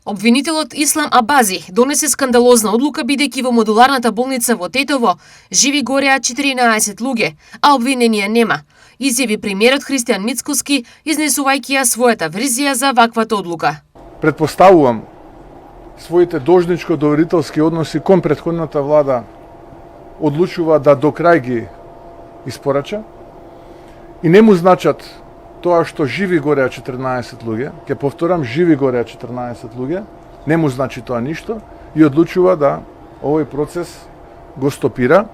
Обвинителот Ислам Абази донесе скандалозна одлука бидејќи во модуларната болница во Тетово живи гореа 14 луѓе, а обвиненија нема, изјави премиерот Христијан Мицкоски, изнесувајќи ја својата верзија за ваквата одлука. Предпоставувам своите должничко-доверителски односи кон претходната влада одлучува да до крај ги испорача и не му значат тоа што живи гореа 14 луѓе, ќе повторам, живи гореа 14 луѓе, не му значи тоа ништо и одлучува да овој процес го стопира.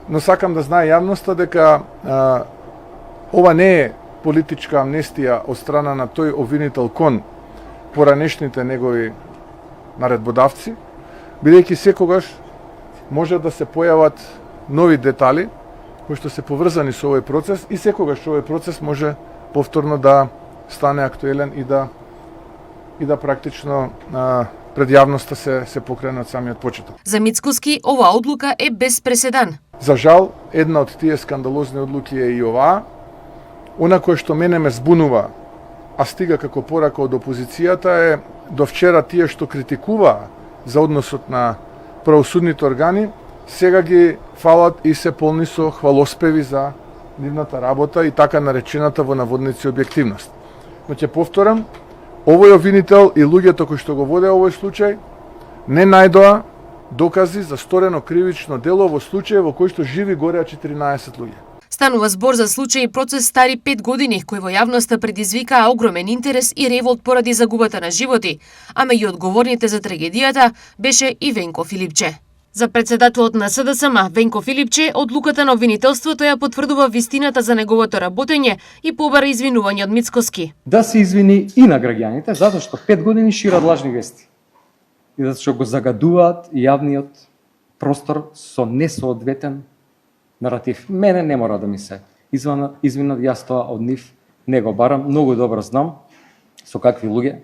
Но сакам да знае јавноста дека ова не е политичка амнестија од страна на тој обвинител кон поранешните негови наредбодавци, бидејќи секогаш може да се појават нови детали кои што се поврзани со овој процес и секогаш овој процес може повторно да стане актуелен и да практично пред јавноста се покрене од самиот почеток. За Мицкоски оваа одлука е без преседан. За жал, една од тие скандалозни одлуки е и оваа. Она кое што мене ме збунува, а стига како порака од опозицијата е до вчера тие што критикуваа за односот на правосудните органи, сега ги фалат и се полни со хвалоспеви за нивната работа и така наречената во наводници објективност. Но ќе повторам, овој обвинител и луѓето кои што го воде овој случај не најдоа докази за сторено кривично дело во случај во кој што живи гореа 14 луѓе. Станува збор за случај и процес стари 5 години, кој во јавноста предизвикаа огромен интерес и револт поради загубата на животи, а меѓу одговорните за трагедијата беше и Венко Филипче. За председателот на СДСМ, Венко Филипче, одлуката на обвинителството ја потврдува вистината за неговото работење и побара извинување од Мицкоски. Да се извини и на граѓаните, затоа што 5 години шират лажни вести. И затоа што го загадуваат јавниот простор со несоодветен наратив. Мене не мора да ми се извинат, јас тоа од нив не го барам, многу добро знам со какви луѓе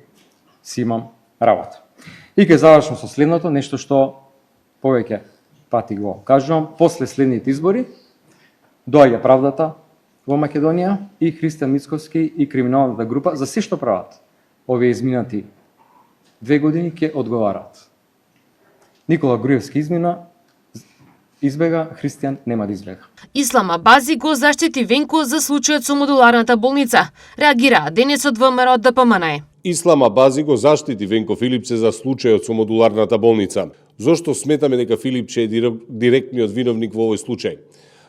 си имам работа. И ќе завршам со следното, нешто што повеќе пати го кажувам, после следните избори доаѓа правдата во Македонија и Христијан Мицкоски и криминалната група за се што прават. Овие изминати 2 години ќе одговараат. Никола Груевски избега, Христијан нема да избега. Ислам Абази го заштити Венко за случајот со модуларната болница. Реагираа денес од ВМРО ДПМН. Ислам Абази го заштити Венко Филипче за случајот со модуларната болница. Зошто сметаме дека Филипче е директниот виновник во овој случај?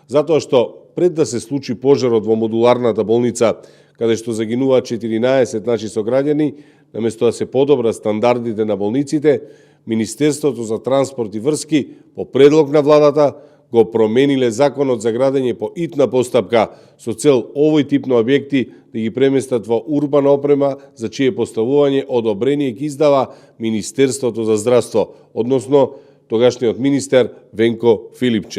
Затоа што пред да се случи пожарот во модуларната болница, каде што загинуваа 14 наши сограѓани, наместо да се подобрат стандардите на болниците, Министерството за транспорт и врски по предлог на владата го промениле законот за градење по итна постапка со цел овој тип на објекти да ги преместат во урбана опрема за чие поставување одобрение ќе издава Министерството за здравство, односно тогашниот министер Венко Филипче.